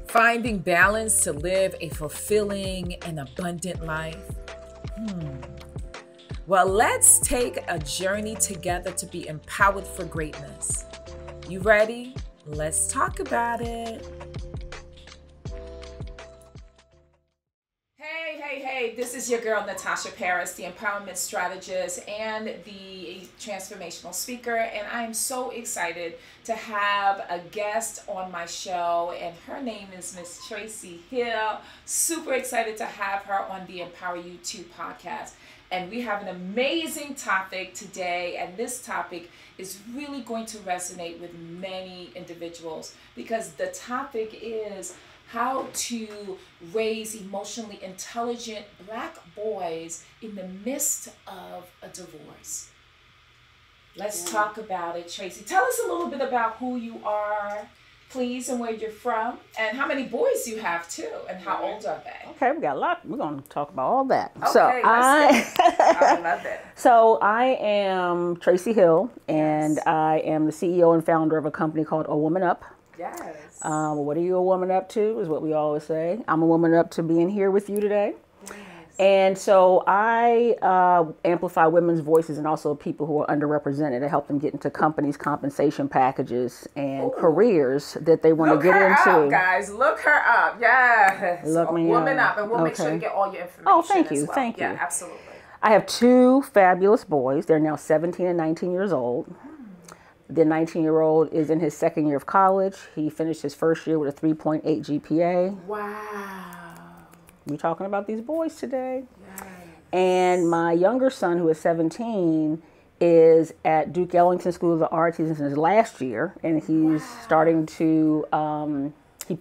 Finding balance to live a fulfilling and abundant life? Well, let's take a journey together to be empowered for greatness. You ready? Let's talk about it. Hey, this is your girl, Natasha Paris, the empowerment strategist and the transformational speaker. And I am so excited to have a guest on my show. And her name is Miss Tracy Hill. Super excited to have her on the Empower You 2 podcast. And we have an amazing topic today. And this topic is really going to resonate with many individuals because the topic is how to raise emotionally intelligent Black boys in the midst of a divorce. Let's talk about it, Tracy. Tell us a little bit about who you are, please, and where you're from, and how many boys you have too, and how old are they? Okay, we got a lot. We're going to talk about all that. Okay, I love it. So I am Tracy Hill, and I am the CEO and founder of a company called AWoManUp. Yes. What are you a woman up to is what we always say. I'm a woman up to being here with you today. Yes. And so I amplify women's voices and also people who are underrepresented to help them get into companies' compensation packages and careers that they want to get into. Look her up, guys. Look her up. Yes. Look me Woman up. Up. And we'll make sure to get all your information. Oh, thank you. As well. Thank you. Yeah, absolutely. I have two fabulous boys. They're now 17 and 19 years old. The 19-year-old is in his second year of college. He finished his first year with a 3.8 GPA. Wow. We're talking about these boys today. Yes. And my younger son, who is 17, is at Duke Ellington School of the Arts. He's in his last year, and he's starting to, he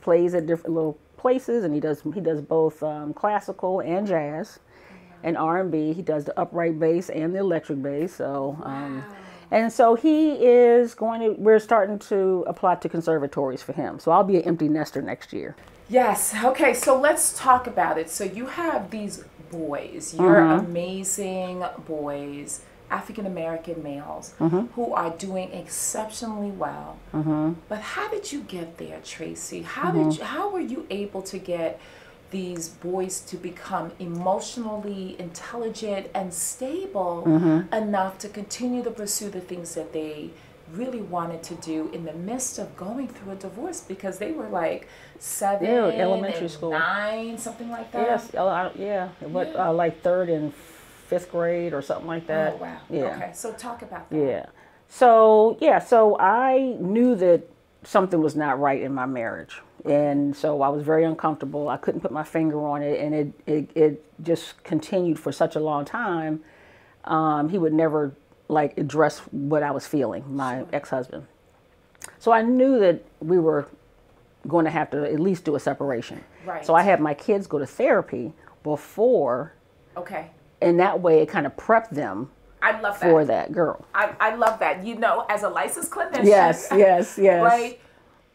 plays at different little places, and he does both classical and jazz and R&B. He does the upright bass and the electric bass. So. And so he is we're starting to apply to conservatories for him. So I'll be an empty nester next year. Yes. Okay. So let's talk about it. So you have these boys, you're amazing boys, African-American males who are doing exceptionally well. But how did you get there, Tracy? How were you able to get these boys to become emotionally intelligent and stable enough to continue to pursue the things that they really wanted to do in the midst of going through a divorce? Because they were like 7, elementary and school, 9, something like that. Yes, like 3rd and 5th grade or something like that. Oh wow. Yeah. Okay, so talk about that. Yeah. So I knew that something was not right in my marriage. And so I was very uncomfortable. I couldn't put my finger on it, and it just continued for such a long time. He would never address what I was feeling, my ex-husband. So I knew that we were going to have to at least do a separation. Right. So I had my kids go to therapy before. Okay. And that way it kind of prepped them. I love that. For that girl. I love that. You know, as a licensed clinician. Yes. Right.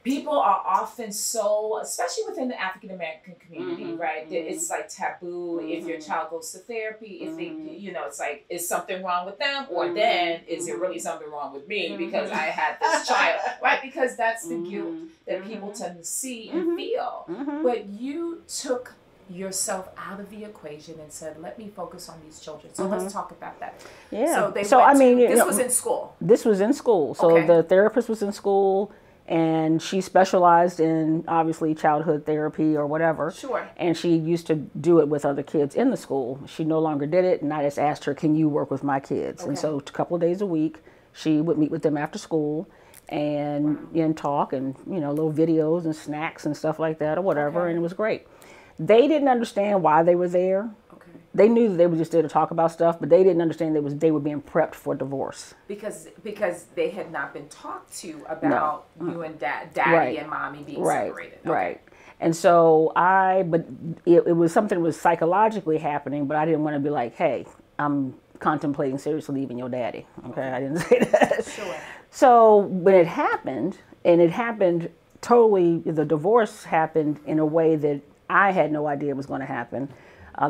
People are often so, especially within the African American community, right? It's like taboo if your child goes to therapy. If they, it's like, is something wrong with them, or then is there really something wrong with me because I had this child, right? Because that's the guilt that people tend to see and feel. But you took yourself out of the equation and said, let me focus on these children. So let's talk about that. Yeah. This was in school. This was in school. So the therapist was in school. And she specialized in, obviously, childhood therapy or whatever. Sure. And she used to do it with other kids in the school. She no longer did it, and I just asked her, can you work with my kids? And so a couple of days a week, she would meet with them after school and talk and, little videos and snacks and stuff like that or whatever, and it was great. They didn't understand why they were there. They knew that they were just there to talk about stuff, but they didn't understand they were being prepped for divorce. Because they had not been talked to about you and daddy and mommy being separated. Right. And so it was something that was psychologically happening, but I didn't want to be like, hey, I'm contemplating seriously leaving your daddy. Okay, I didn't say that. Sure. So when it happened, and it happened totally, the divorce happened in a way that I had no idea was going to happen.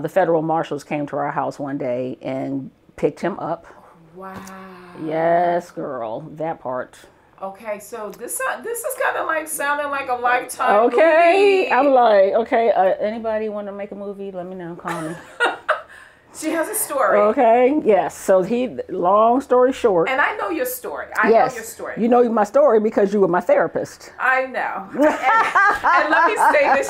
The federal marshals came to our house one day and picked him up. Wow. Yes, girl, that part. Okay, so this is kind of like sounding like a Lifetime Okay, movie. I'm like, okay, anybody want to make a movie? Let me know. Call me. She has a story. Okay, yes. So long story short. And I know your story. I know your story. You know my story because you were my therapist. I know. And let me say this: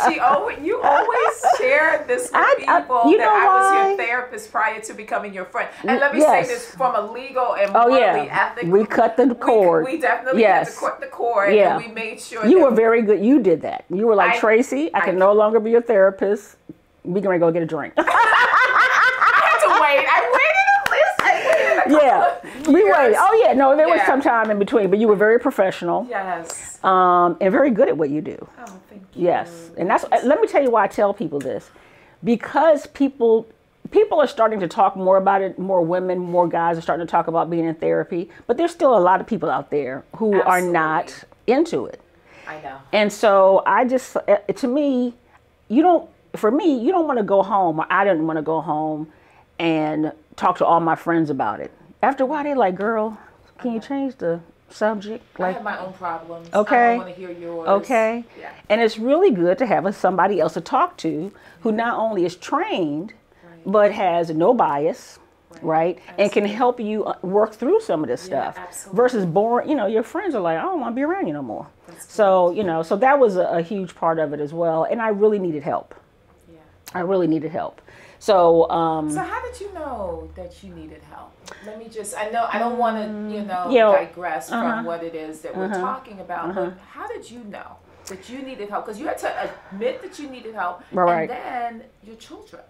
you always share this with people you that know I was why? your therapist prior to becoming your friend. And let me Yes. say this from a legal and morally ethical. We cut the cord. We definitely had to cut the cord, Yeah. and we made sure You were very good. You did that. You were like, Tracy, I can no longer be your therapist. We can go get a drink. Yeah, we waited. Oh yeah, no, there was some time in between, but you were very professional. Yes. And very good at what you do. Oh, thank you. Yes, and let me tell you why I tell people this, because people are starting to talk more about it. More women, more guys are starting to talk about being in therapy, but there's still a lot of people out there who are not into it. I know. And so to me, you don't want to go home, or I didn't want to go home and talk to all my friends about it. After a while, they're like, girl, can you change the subject? I have my own problems. Okay. I don't want to hear yours. Okay. Yeah. And it's really good to have somebody else to talk to who not only is trained, but has no bias, right? And can help you work through some of this stuff. Absolutely. Versus boring, your friends are like, I don't want to be around you no more. So, so that was a huge part of it as well. And I really needed help. Yeah. I really needed help. So how did you know that you needed help? Let me just, I don't want to, digress from what it is that we're talking about, but how did you know that you needed help? Because you had to admit that you needed help, and then your children.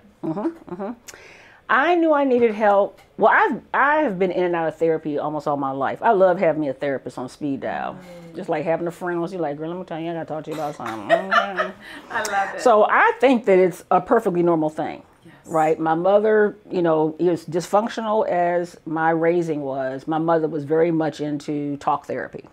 I knew I needed help. Well, I have been in and out of therapy almost all my life. I love having me a therapist on speed dial. Just like having a friend who's like, girl, let me tell you, I got to talk to you about something. I love it. So I think that it's a perfectly normal thing. Right. My mother, as dysfunctional as my raising was, my mother was very much into talk therapy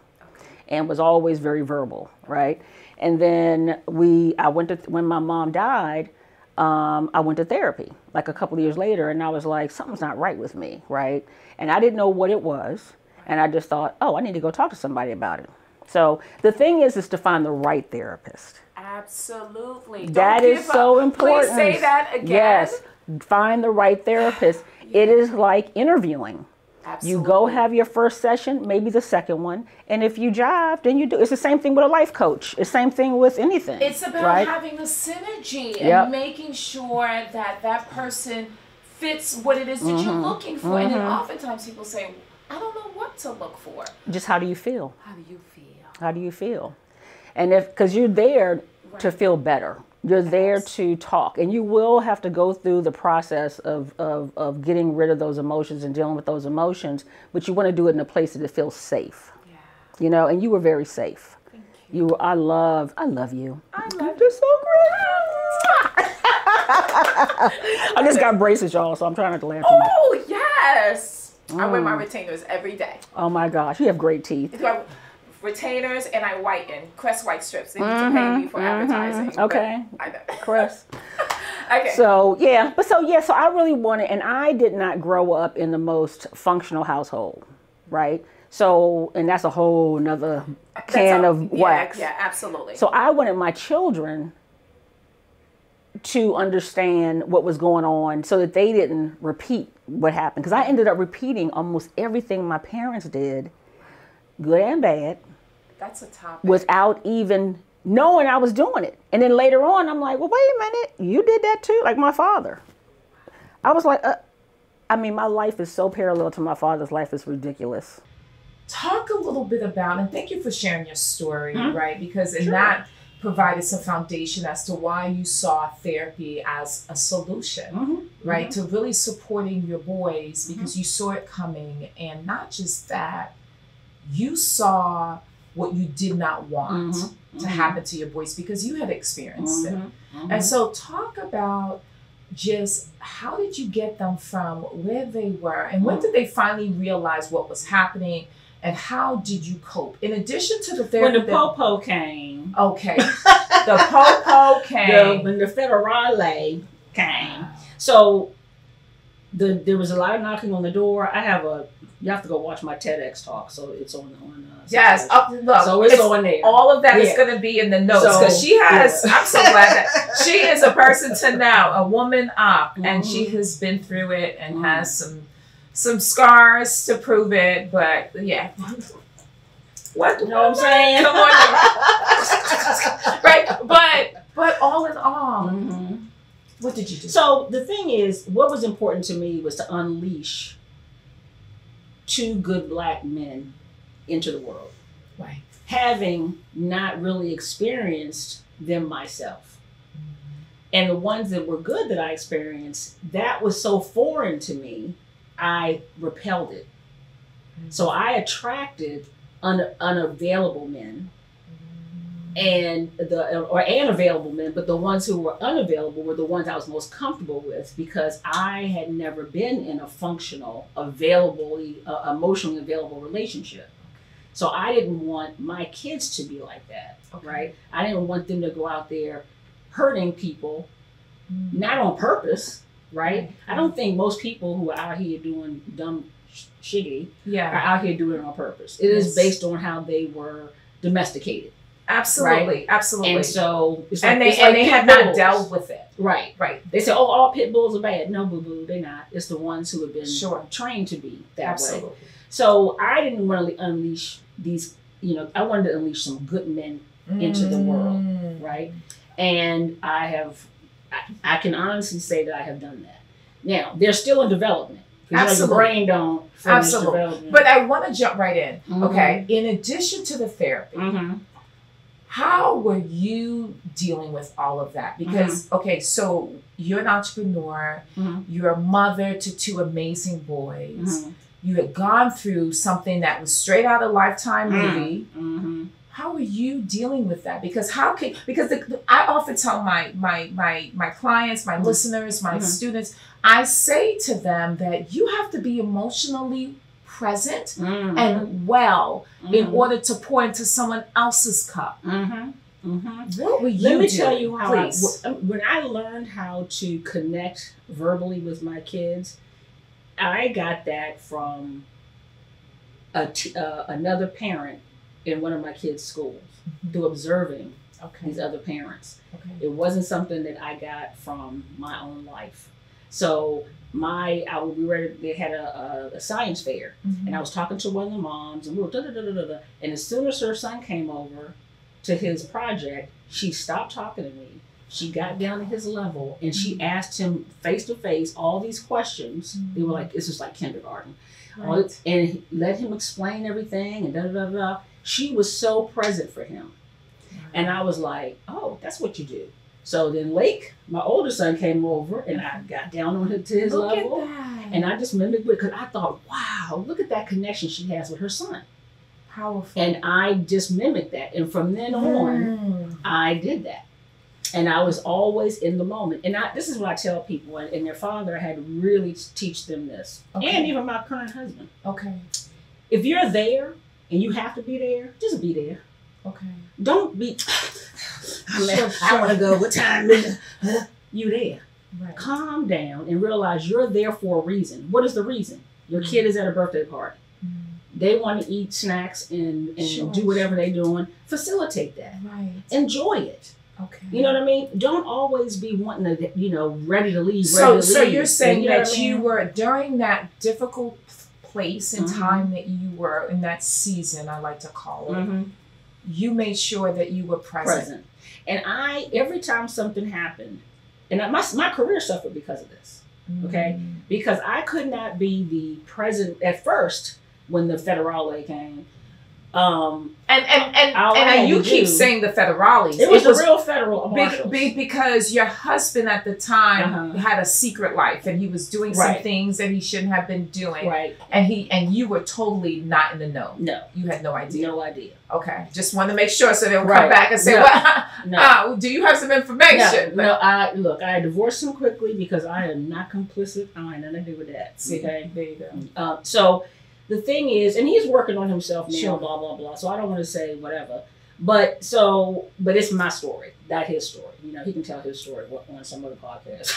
and was always very verbal. Right. And then when my mom died, I went to therapy like a couple of years later, and I was like, something's not right with me. Right. And I didn't know what it was. And I just thought, I need to go talk to somebody about it. So the thing is to find the right therapist. Absolutely. That is so important. Please say that again. Yes. Find the right therapist. It is like interviewing. Absolutely. You go have your first session, maybe the second one, and if you jive, then you do. It's the same thing with a life coach. It's the same thing with anything. It's about having a synergy and making sure that person fits what it is that you're looking for. And then oftentimes people say, I don't know what to look for. Just how do you feel? How do you feel? How do you feel? And because you're there to feel better. You're there to talk, and you will have to go through the process of getting rid of those emotions and dealing with those emotions, but you want to do it in a place that it feels safe. Yeah. And you were very safe. Thank you. I love you. I love you so great. I just got braces, y'all, so I'm trying not to laugh too much. Oh, yes. I wear my retainers every day. Oh, my gosh. You have great teeth. Retainers, and I whiten Crest white strips. They need to pay me for advertising. Okay. Crest. Okay. So so I really wanted, and I did not grow up in the most functional household, right? So, and that's a whole nother can of wax. Yeah, absolutely. So I wanted my children to understand what was going on so that they didn't repeat what happened. Because I ended up repeating almost everything my parents did, good and bad. That's a topic. Without even knowing I was doing it. And then later on, I'm like, well, wait a minute. You did that too? Like my father. I was like, my life is so parallel to my father's life. It's ridiculous. Talk a little bit about, and thank you for sharing your story, right? Because that provided some foundation as to why you saw therapy as a solution, right? To really supporting your boys because you saw it coming. And not just that, you saw what you did not want to happen to your boys because you had experienced it. And so talk about just how did you get them from where they were and when did they finally realize what was happening and how did you cope? In addition to the therapy. When the popo came. Okay. The popo came. When the federale came. So there was a lot of knocking on the door. I have a You have to go watch my TEDx talk. So it's on yes. Look, so it's on there. All of that is going to be in the notes because she has. I'm so glad that she is a person to know, a woman up, and she has been through it and has some scars to prove it. But yeah. What? You know what I'm saying? Come on. Right. But all in all, what did you do? So the thing is, what was important to me was to unleash 2 good Black men into the world. Right. Having not really experienced them myself. And the ones that were good that I experienced, that was so foreign to me, I repelled it. So I attracted unavailable men and available men, but the ones who were unavailable were the ones I was most comfortable with because I had never been in a functional, emotionally available relationship. So I didn't want my kids to be like that, right? I didn't want them to go out there hurting people, not on purpose, right? I don't think most people who are out here doing dumb shiggity are out here doing it on purpose. It is based on how they were domesticated. Absolutely, right? absolutely. And so, they have not dealt with it. Right. They say, "Oh, all pit bulls are bad." No, boo boo, they're not. It's the ones who have been trained to be that way. So I didn't want to unleash these. I wanted to unleash some good men into the world, right? And I can honestly say that I have done that. Now they're still in development. Your brain don't finish development. But I want to jump right in. Okay. In addition to the therapy. How were you dealing with all of that? Because, so you're an entrepreneur, you're a mother to 2 amazing boys, you had gone through something that was straight out of a Lifetime movie. How are you dealing with that? Because I often tell my clients, my listeners, my students, I say to them that you have to be emotionally present and well in order to pour into someone else's cup. What were you Let me doing? tell you how When I learned how to connect verbally with my kids, I got that from another parent in one of my kids' schools through observing these other parents. It wasn't something that I got from my own life. So they had a science fair, and I was talking to one of the moms, and we were and as soon as her son came over to his project, she stopped talking to me. She got down to his level, and she asked him face to face all these questions. They were like, this is like kindergarten, and let him explain everything, and She was so present for him, and I was like, oh, that's what you do. So then Lake, my older son, came over, and I got down to his level, and I just mimicked it because I thought, wow, look at that connection she has with her son. Powerful. And I just mimicked that, and from then on, I did that, and I was always in the moment. And this is what I tell people, and their father had to really teach them this, and even my current husband. If you're there and you have to be there, just be there. Don't be. I want to go. What time is it? You there. Calm down and realize you're there for a reason. What is the reason? Your kid is at a birthday party. They want to eat snacks and do whatever they're doing. Facilitate that. Enjoy it. You know what I mean? Don't always be wanting to, ready to leave. So you're saying that you were during that difficult place and time that you were in that season, I like to call it. You made sure that you were present. And every time something happened, and my career suffered because of this, because I could not be the present at first when the federale came. And you keep saying the federales. It was the real federal marshals. Because your husband at the time had a secret life, and he was doing some things that he shouldn't have been doing. And you were totally not in the know. No, you had no idea. No idea. Okay, just want to make sure so they'll come back and say, "Well, do you have some information?" No. I divorced him quickly because I am not complicit. I had nothing to do with that. Okay, there you go. So. The thing is, and he's working on himself now, blah, blah, blah. So I don't want to say whatever. But it's my story, not his story. He can tell his story on some other podcast.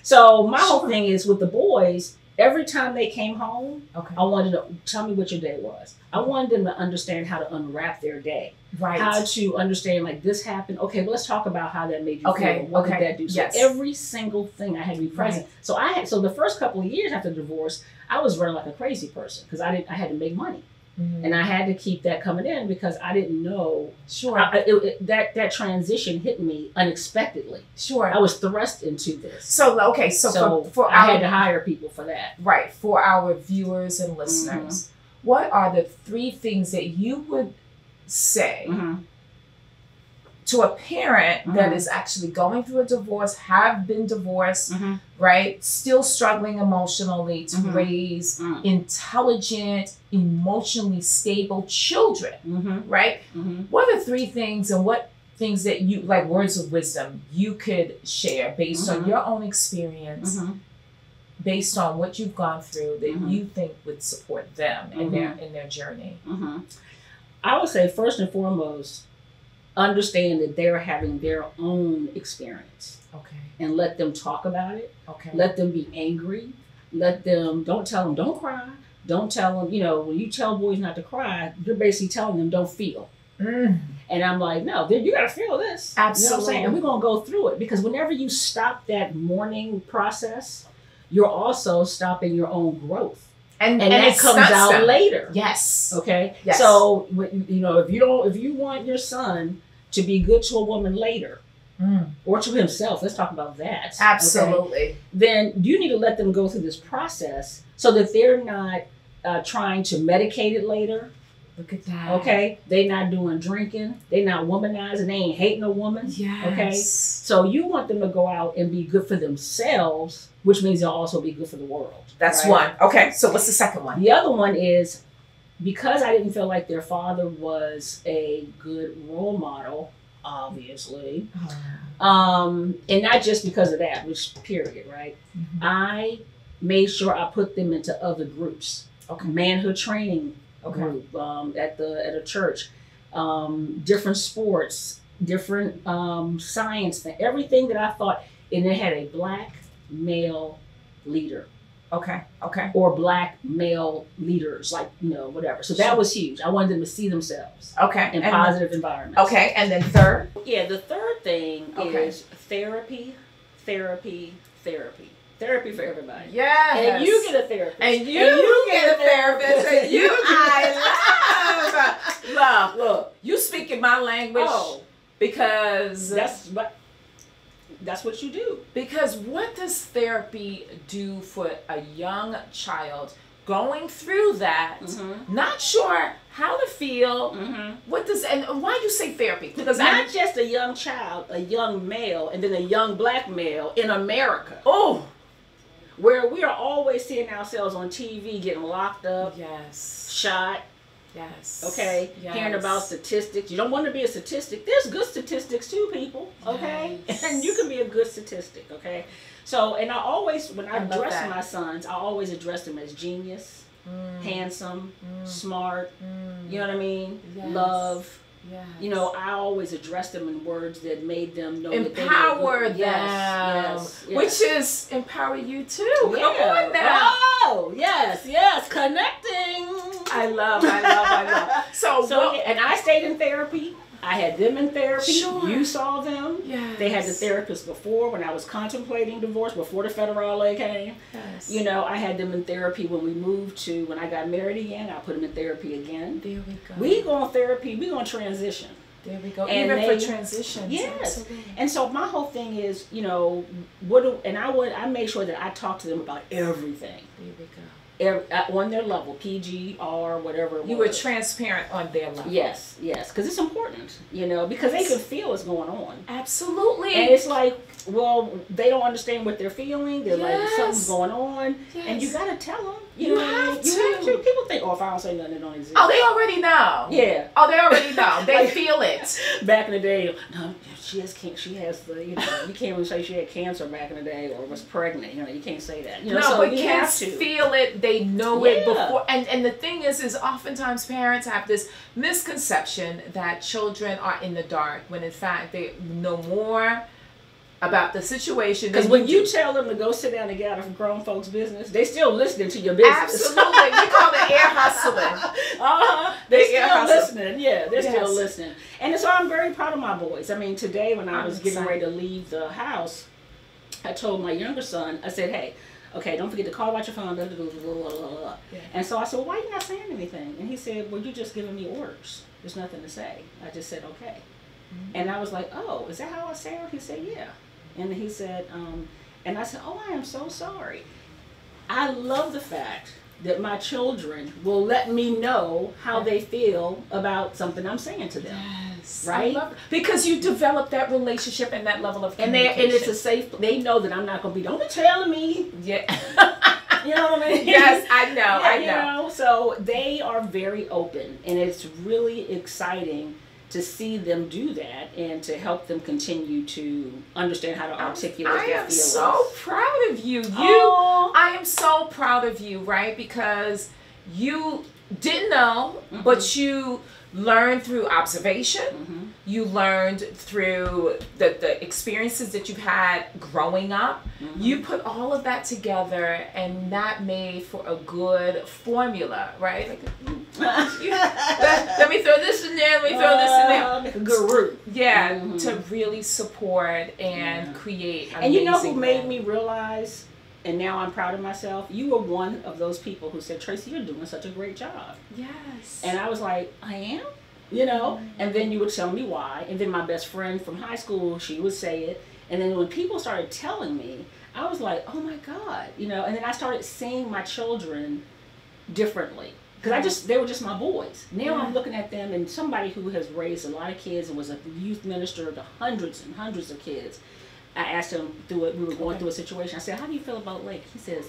So my whole thing is with the boys, every time they came home, Okay. I wanted to tell me what your day was. I wanted them to understand how to unwrap their day. Right. How to understand, like, this happened. Okay, well, let's talk about how that made you Okay, feel. What okay, did that do? So yes. every single thing I had to be present. Right. So the first couple of years after divorce, I was running like a crazy person because I had to make money. And I had to keep that coming in because I didn't know. Sure. That transition hit me unexpectedly. Sure. I was thrust into this. So okay, so for I our, had to hire people for that. right, for our viewers and listeners, what are the 3 things that you would say to a parent that is actually going through a divorce, have been divorced, right? Still struggling emotionally to raise intelligent, emotionally stable children, right? What are 3 things and what things that you, like words of wisdom, you could share based on your own experience, based on what you've gone through that you think would support them in their journey? I would say first and foremost, understand that they're having their own experience. Okay. And let them talk about it. Okay. Let them be angry. Don't tell them don't cry. Don't tell them, when you tell boys not to cry, you're basically telling them don't feel. And I'm like, no, you got to feel this. Absolutely. You know what I'm saying? And we're going to go through it because whenever you stop that mourning process, you're also stopping your own growth. And that comes out later. Yes. Okay. Yes. So if you want your son to be good to a woman later, or to himself, let's talk about that. Absolutely. Okay? Then you need to let them go through this process so that they're not trying to medicate it later. Look at that. Okay. They're not doing drinking. They're not womanizing. They ain't hating a woman. Yes. Okay. So you want them to go out and be good for themselves, which means they'll also be good for the world. That's right? one. Okay. So what's the second one? The other one is, because I didn't feel like their father was a good role model, obviously, and not just because of that, which period, right? I made sure I put them into other groups. Okay. Manhood training group at a church, different sports, different science, everything that I thought, and it had a black male leader. Okay. Or black male leaders, like, whatever. So that was huge. I wanted them to see themselves. Okay. In positive environments. Okay. And then third? Yeah, the third thing is therapy. Therapy for everybody. Yes. And you get a therapist. And you get a therapist. And you, I love. Look, you speaking my language. Oh. Because that's what you do. Because what does therapy do for a young child going through that, not sure how to feel? And why do you say therapy? Because not just a young child, a young male, and then a young black male in America. Where we are always seeing ourselves on TV getting locked up, shot. Yes. Okay. Yes. Hearing about statistics. You don't want to be a statistic. There's good statistics too, people. Okay. Yes. And you can be a good statistic. Okay. So, and I always, when I address my sons, I always address them as genius, handsome, smart. You know what I mean? Yes. Love. Yes. I always address them in words that made them know empower them. Yes. Which is empower you too. Come on now. Oh, yes. Connecting. I love. And I stayed in therapy. I had them in therapy. Sure. You saw them. Yes. They had the therapist before when I was contemplating divorce, before the federal law came. Yes. I had them in therapy when when I got married again. I put them in therapy again. There we go. We go on therapy. We go on transition. There we go. And even for transitions. Yes. Absolutely. And so my whole thing is, I make sure that I talk to them about everything. There we go. On their level, PG, R, whatever. You were transparent on their level. Yes, because it's important, because they can feel what's going on. Absolutely. And it's like, well, they don't understand what they're feeling. They're like, something's going on. Yes. And you got to tell them. You have to. People think, if I don't say nothing, it don't exist. Oh, they already know. Yeah. Oh, they already know. They feel it. Back in the day, no, she has the, you can't even say she had cancer back in the day or was pregnant. You can't say that. But kids feel it. They know it before. And the thing is oftentimes parents have this misconception that children are in the dark when in fact they know more about the situation. Because when you tell them to go sit down and get out of grown folks' business, they still listening to your business. Absolutely. We call it air hustling. They're still listening. Yeah, they're still listening. And so I'm very proud of my boys. I mean, today when I was getting ready to leave the house, I told my younger son, I said, hey, okay, don't forget to call out your phone. Blah, blah, blah, blah, blah. Yeah. And so I said, well, why are you not saying anything? And he said, well, you just giving me orders. There's nothing to say. I just said, okay. Mm-hmm. And I was like, oh, is that how I sound? He said, yeah. And he said, and I said, oh, I am so sorry. I love the fact that my children will let me know how they feel about something I'm saying to them. Yes. Right? I love it. Because you develop that relationship and that level of communication. And it's a safe, they know that I'm not going to be, don't be telling me. Yeah. You know what I mean? Yes, I know. Yeah, I know. You know. So they are very open, and it's really exciting to see them do that and to help them continue to understand how to articulate their feelings. I am so proud of you. I am so proud of you, right? Because you didn't know, but you learned through observation. You learned through the experiences that you've had growing up. You put all of that together, and that made for a good formula, right? Like, let me throw this in there, let me throw this in there. Make a good root. Yeah, to really support and create amazing. And you know who made me realize, and now I'm proud of myself, you were one of those people who said, Tracy, you're doing such a great job. Yes. And I was like, I am? You know? And then you would tell me why. And then my best friend from high school, she would say it. And then when people started telling me, I was like, oh my God. You know, and then I started seeing my children differently. Because they were just my boys. Now I'm looking at them, and somebody who has raised a lot of kids and was a youth minister to hundreds and hundreds of kids. I asked him we were going through a situation. I said, how do you feel about Lake? He says,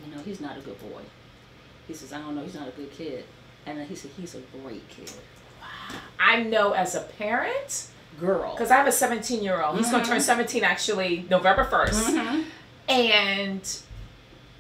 you know, he's not a good boy. He says, I don't know, he's not a good kid. And then he said, he's a great kid. Wow. I know as a parent, girl, because I have a 17-year-old. He's going to turn 17 actually November 1st. And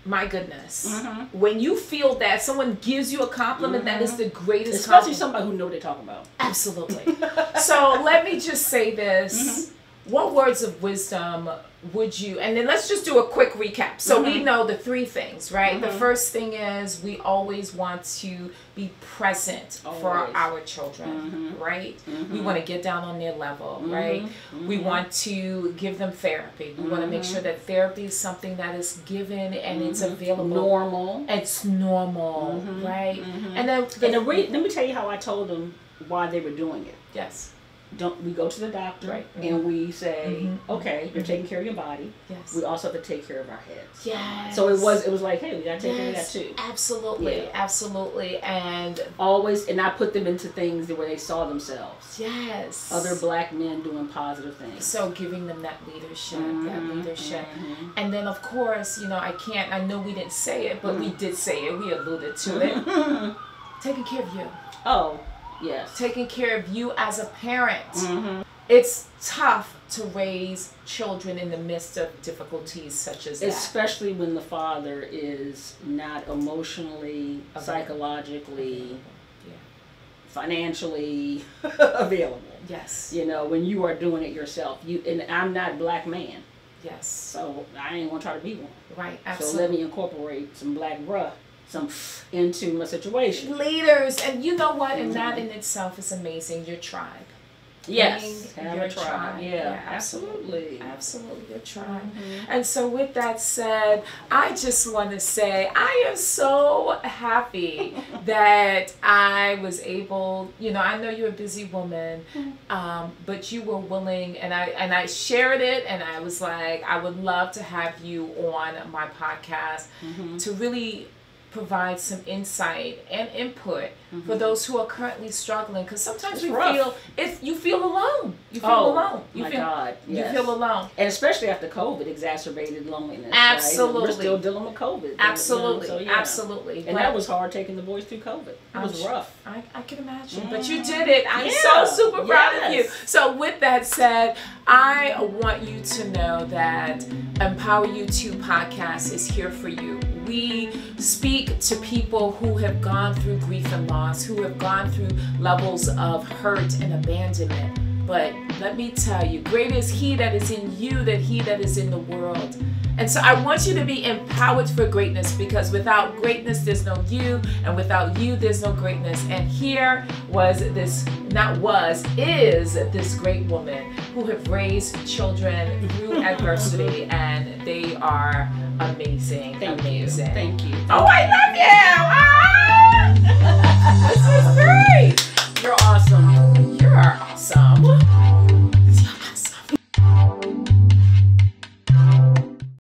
my goodness, when you feel that someone gives you a compliment, that is the greatest compliment. Especially somebody who knows what they're talking about. Absolutely. So let me just say this. What words of wisdom would you, and then let's just do a quick recap. So we know the three things, right? The first thing is we always want to be present for our children, right? We want to get down on their level, right? We want to give them therapy. We want to make sure that therapy is something that is given and it's available. Normal. It's normal, right? And then let me tell you how I told them why they were doing it. Yes. We go to the doctor and we say, okay, you're taking care of your body. Yes. We also have to take care of our heads. Yes. So it was like, hey, we gotta take care of that too. Absolutely, absolutely, and always. And I put them into things where they saw themselves. Yes. Other black men doing positive things. So giving them that leadership, and then of course, you know, I know we didn't say it, but we did say it. We alluded to it. Taking care of you. Oh. Yes. Taking care of you as a parent. It's tough to raise children in the midst of difficulties such as that. Especially when the father is not emotionally, psychologically, financially available. Yes. You know, when you are doing it yourself. And I'm not a black man. Yes. So I ain't gonna try to be one. Right, absolutely. So let me incorporate some black bruh into my situation. Leaders, and you know what, and that in itself is amazing. Your tribe. Yes, have your a tribe. Yeah, absolutely. Absolutely, your tribe. And so with that said, I just want to say I am so happy that I was able, you know, I know you're a busy woman, but you were willing, and I shared it, and I was like, I would love to have you on my podcast to really provide some insight and input for those who are currently struggling, because sometimes you feel alone. You feel alone. You feel alone, and especially after COVID exacerbated loneliness. Absolutely, right? We're still dealing with COVID. Absolutely, you know? So, absolutely, and that was hard taking the boys through COVID. It was rough. I can imagine, but you did it. I'm so super proud of you. So with that said, I want you to know that Empower You 2 podcast is here for you. We speak to people who have gone through grief and loss, who have gone through levels of hurt and abandonment. But let me tell you, greater is He that is in you than he that is in the world. And so I want you to be empowered for greatness, because without greatness, there's no you, and without you, there's no greatness. And here is this great woman who have raised children through adversity, and they are amazing. Thank amazing. you. Thank you. Oh, I love you.